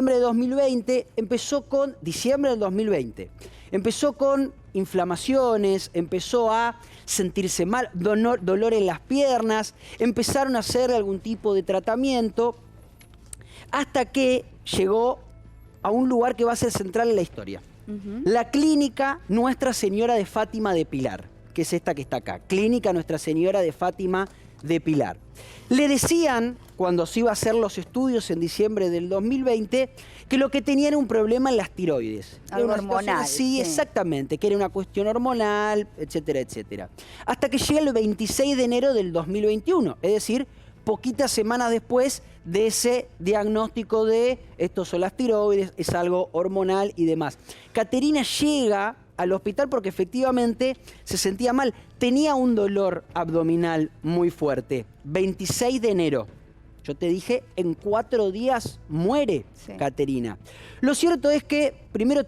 de 2020 empezó con diciembre del 2020. Empezó con inflamaciones, empezó a sentirse mal, dolor en las piernas, empezaron a hacer algún tipo de tratamiento hasta que llegó a un lugar que va a ser central en la historia. La clínica Nuestra Señora de Fátima de Pilar, que es esta que está acá, Clínica Nuestra Señora de Fátima de Pilar. Le decían, cuando se iba a hacer los estudios en diciembre del 2020, que lo que tenía era un problema en las tiroides. Algo hormonal. Sí, exactamente, que era una cuestión hormonal, etcétera, etcétera. Hasta que llega el 26 de enero del 2021, es decir, poquitas semanas después de ese diagnóstico de estos son las tiroides, es algo hormonal y demás. Caterina llega al hospital porque efectivamente se sentía mal. Tenía un dolor abdominal muy fuerte. 26 de enero. Yo te dije, en 4 días muere Caterina. Lo cierto es que primero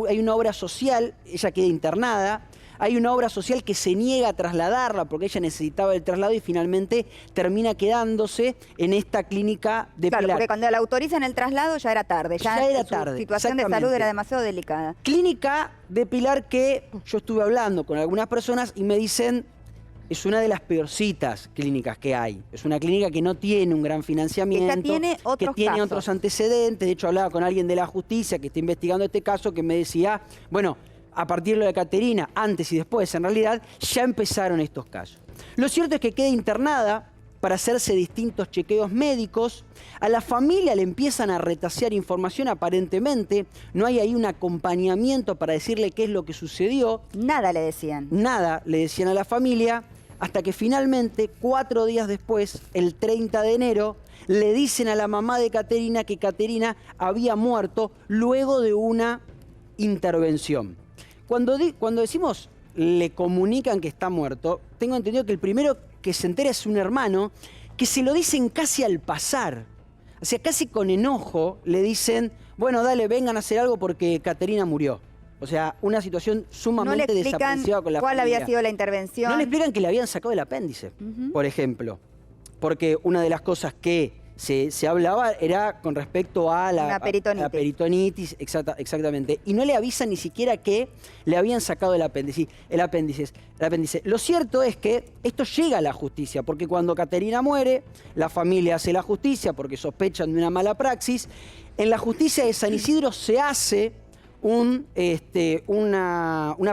hay una obra social, ella queda internada. Hay una obra social que se niega a trasladarla porque ella necesitaba el traslado y finalmente termina quedándose en esta clínica de Pilar. Claro, porque cuando la autorizan el traslado ya era tarde. Ya era tarde. Su situación de salud era demasiado delicada. Clínica de Pilar que yo estuve hablando con algunas personas y me dicen es una de las peorcitas clínicas que hay. Es una clínica que no tiene un gran financiamiento, que tiene otros antecedentes. De hecho, hablaba con alguien de la justicia que está investigando este caso que me decía, bueno, a partir de lo de Caterina, antes y después, en realidad, ya empezaron estos casos. Lo cierto es que queda internada para hacerse distintos chequeos médicos. A la familia le empiezan a retasear información aparentemente. No hay ahí un acompañamiento para decirle qué es lo que sucedió. Nada le decían. Nada le decían a la familia, hasta que finalmente, 4 días después, el 30 de enero, le dicen a la mamá de Caterina que Caterina había muerto luego de una intervención. Cuando decimos le comunican que está muerto, tengo entendido que el primero que se entera es un hermano, que se lo dicen casi al pasar. O sea, casi con enojo le dicen, bueno, dale, vengan a hacer algo porque Caterina murió. O sea, una situación sumamente desaprensiva con la familia. ¿Cuál había sido la intervención? No le explican que le habían sacado el apéndice, por ejemplo. Porque una de las cosas que se hablaba era con respecto a la peritonitis, exactamente. Y no le avisan ni siquiera que le habían sacado el apéndice. Lo cierto es que esto llega a la justicia, porque cuando Caterina muere, la familia hace la justicia porque sospechan de una mala praxis. En la justicia de San Isidro se hace una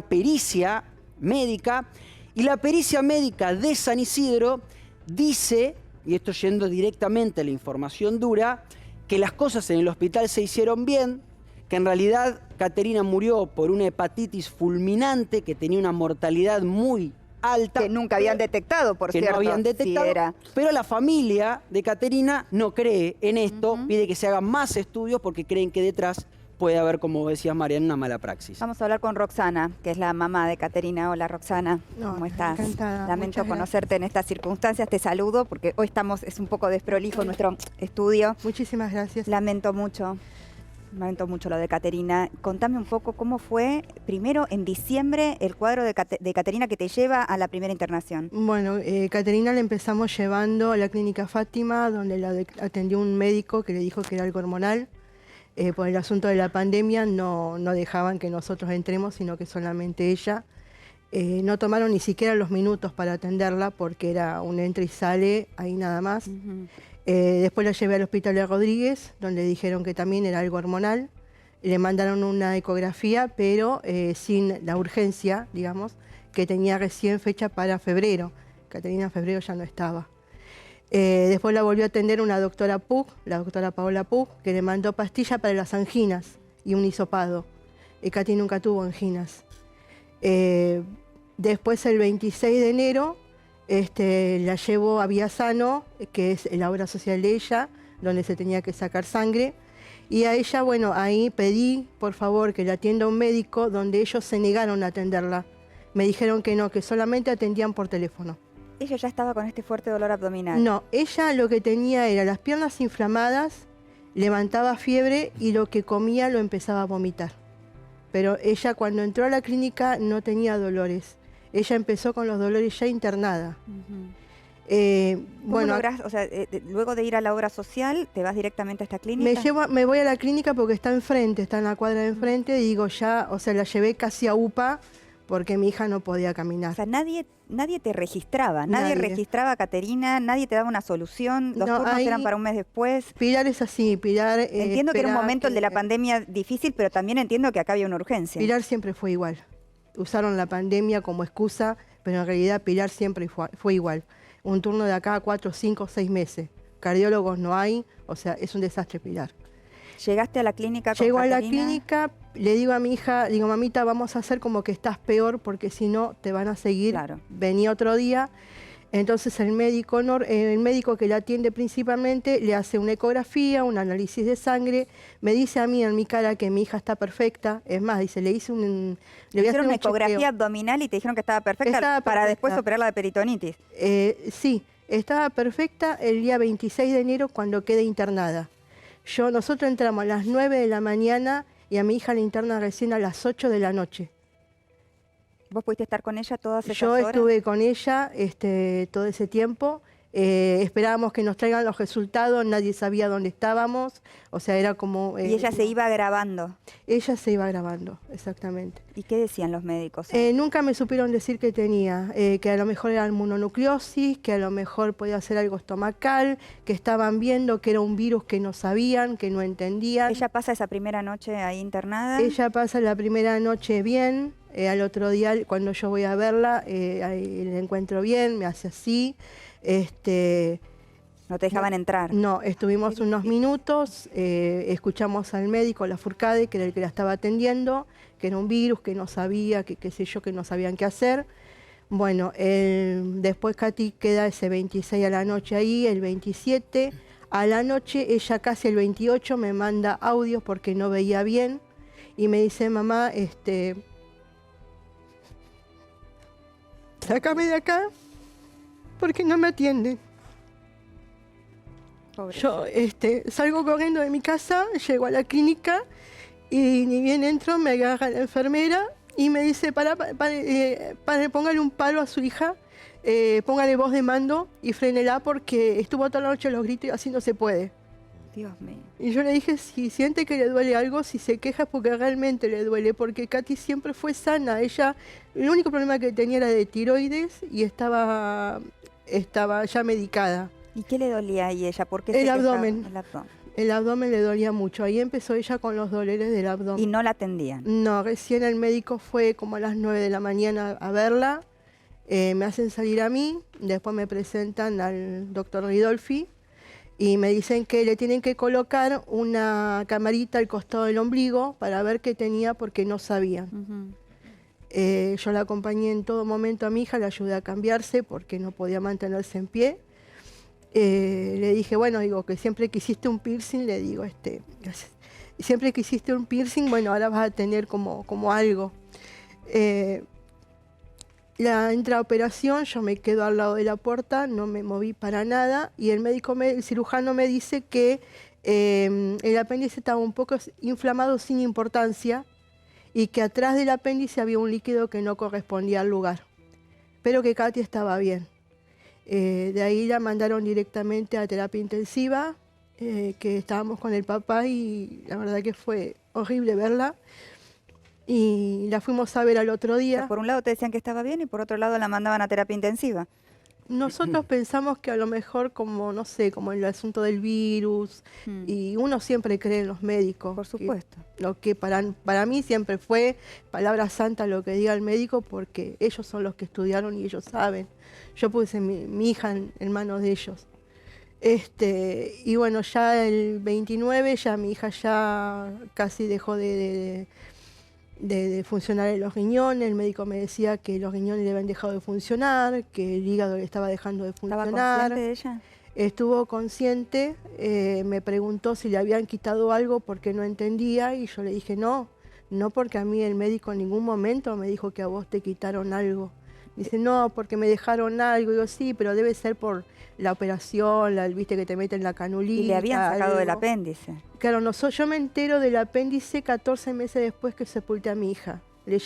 pericia médica, y la pericia médica de San Isidro dice, y esto yendo directamente a la información dura, que las cosas en el hospital se hicieron bien, que en realidad Caterina murió por una hepatitis fulminante, que tenía una mortalidad muy alta. Que nunca habían detectado, por cierto. Que no habían detectado, pero la familia de Caterina no cree en esto, pide que se hagan más estudios porque creen que detrás puede haber, como decías, Mariana, una mala praxis. Vamos a hablar con Roxana, que es la mamá de Caterina. Hola, Roxana. ¿Cómo estás? Encantada. Lamento conocerte en estas circunstancias. Te saludo porque hoy es un poco desprolijo nuestro estudio. Muchísimas gracias. Lamento mucho lo de Caterina. Contame un poco cómo fue, primero, en diciembre, el cuadro de Caterina que te lleva a la primera internación. Bueno, Caterina la empezamos llevando a la clínica Fátima, donde la atendió un médico que le dijo que era algo hormonal. Por el asunto de la pandemia no dejaban que nosotros entremos, sino que solamente ella. No tomaron ni siquiera los minutos para atenderla porque era un entra y sale, ahí nada más. Después la llevé al hospital de Rodríguez, donde dijeron que también era algo hormonal. Le mandaron una ecografía, pero sin la urgencia, digamos, que tenía recién fecha para febrero. Caterina en febrero ya no estaba. Después la volvió a atender una doctora Puc, la doctora Paola Puc, que le mandó pastillas para las anginas y un hisopado. Katy nunca tuvo anginas. Después, el 26 de enero, la llevo a Viasano, que es la obra social de ella, donde se tenía que sacar sangre. Y a ella, bueno, ahí pedí, por favor, que la atienda un médico, donde ellos se negaron a atenderla. Me dijeron que no, que solamente atendían por teléfono. ¿Ella ya estaba con este fuerte dolor abdominal? No, ella lo que tenía era las piernas inflamadas, levantaba fiebre y lo que comía lo empezaba a vomitar. Pero ella cuando entró a la clínica no tenía dolores. Ella empezó con los dolores ya internada. ¿Cómo Bueno, lográs, o sea, luego de ir a la obra social, te vas directamente a esta clínica? me voy a la clínica porque está enfrente, está en la cuadra de enfrente, y digo ya, o sea, la llevé casi a UPA porque mi hija no podía O caminar. sea, nadie te registraba, nadie Nadie. registraba a Caterina, nadie te daba una solución, los No, turnos ahí- eran para un mes después. Pilar es así, Pilar... Entiendo que era un espera momento el de la que- pandemia difícil, pero también entiendo que acá había una urgencia. Pilar siempre fue igual. Usaron la pandemia como excusa, pero en realidad Pilar siempre fue igual. Un turno de acá a 4, 5, 6 meses. Cardiólogos no hay, o sea, es un desastre Pilar. ¿Llegaste a la clínica con Llego a la Caterina? clínica, le digo a mi hija, digo, mamita, vamos a hacer como que estás peor porque si no te van a seguir. Claro. Vení otro día. Entonces el médico que la atiende principalmente le hace una ecografía, un análisis de sangre, me dice a mí en mi cara que mi hija está perfecta, es más, dice, le voy a Hicieron hacer una un ecografía chequeo. abdominal y te dijeron que estaba perfecta Estaba para después perfecta. operarla de peritonitis. Sí, estaba perfecta el día 26 de enero cuando quedé internada. Nosotros entramos a las 9 de la mañana y a mi hija la interna recién a las 8 de la noche. ¿Vos pudiste estar con ella todas esas Yo horas? estuve con ella todo ese tiempo. Esperábamos que nos traigan los resultados, nadie sabía dónde estábamos. O sea, era como... Y ella se iba grabando. Ella se iba grabando, exactamente. ¿Y qué decían los médicos? Nunca me supieron decir que tenía, que a lo mejor era mononucleosis, que a lo mejor podía ser algo estomacal, que estaban viendo que era un virus que no sabían, que no entendían. ¿Ella pasa esa primera noche ahí internada? Ella pasa la primera noche bien, al otro día cuando yo voy a verla, ahí la encuentro bien, me hace así. No te dejaban entrar. No, estuvimos unos minutos, escuchamos al médico, la Furcade, que era el que la estaba atendiendo, que era un virus, que no sabía, que qué sé yo, que no sabían qué hacer. Bueno, después Katy queda ese 26 a la noche ahí, el 27 a la noche, ella casi el 28 me manda audios porque no veía bien y me dice, mamá, sácame de acá porque no me atienden. Pobre. Yo salgo corriendo de mi casa, llego a la clínica y ni bien entro me agarra la enfermera y me dice, póngale un palo a su hija, póngale voz de mando y frénela porque estuvo toda la noche los gritos y así no se puede. Dios mío. Y yo le dije, si siente que le duele algo, si se queja es porque realmente le duele, porque Katy siempre fue sana. Ella, el único problema que tenía era de tiroides y estaba ya medicada. ¿Y qué le dolía ahí ella? ¿Por qué El se quejaba? abdomen. El abdomen. El abdomen le dolía mucho. Ahí empezó ella con los dolores del abdomen. Y no la atendían. No, recién el médico fue como a las 9 de la mañana a verla. Me hacen salir a mí, después me presentan al doctor Ridolfi y me dicen que le tienen que colocar una camarita al costado del ombligo para ver qué tenía porque no sabían. Ujú. Yo la acompañé en todo momento a mi hija, la ayudé a cambiarse porque no podía mantenerse en pie. Le dije, bueno, digo, que siempre que hiciste un piercing, le digo, gracias. Siempre que hiciste un piercing, bueno, ahora vas a tener como algo. La intraoperación, yo me quedo al lado de la puerta, no me moví para nada, y el cirujano me dice que el apéndice estaba un poco inflamado sin importancia, y que atrás del apéndice había un líquido que no correspondía al lugar, pero que Katy estaba bien. De ahí la mandaron directamente a terapia intensiva, que estábamos con el papá y la verdad que fue horrible verla. Y la fuimos a ver al otro O día. sea, por un lado te decían que estaba bien y por otro lado la mandaban a terapia intensiva. Nosotros pensamos que a lo mejor como, no sé, como el asunto del virus, y uno siempre cree en los médicos. Por supuesto. Lo que para mí siempre fue palabra santa lo que diga el médico, porque ellos son los que estudiaron y ellos saben. Yo puse mi hija en manos de ellos. Y bueno, ya el 29, ya mi hija ya casi dejó de funcionar en los riñones. El médico me decía que los riñones le habían dejado de funcionar, que el hígado le estaba dejando de ¿Estaba funcionar. consciente de ella? Estuvo consciente, me preguntó si le habían quitado algo porque no entendía y yo le dije no porque a mí el médico en ningún momento me dijo que a vos te quitaron algo. Dice, no, porque me dejaron algo. Digo, sí, pero debe ser por la operación, viste que te meten la canulita. Y le habían sacado del algo. apéndice. Claro, yo me entero del apéndice 14 meses después que sepulté a mi hija.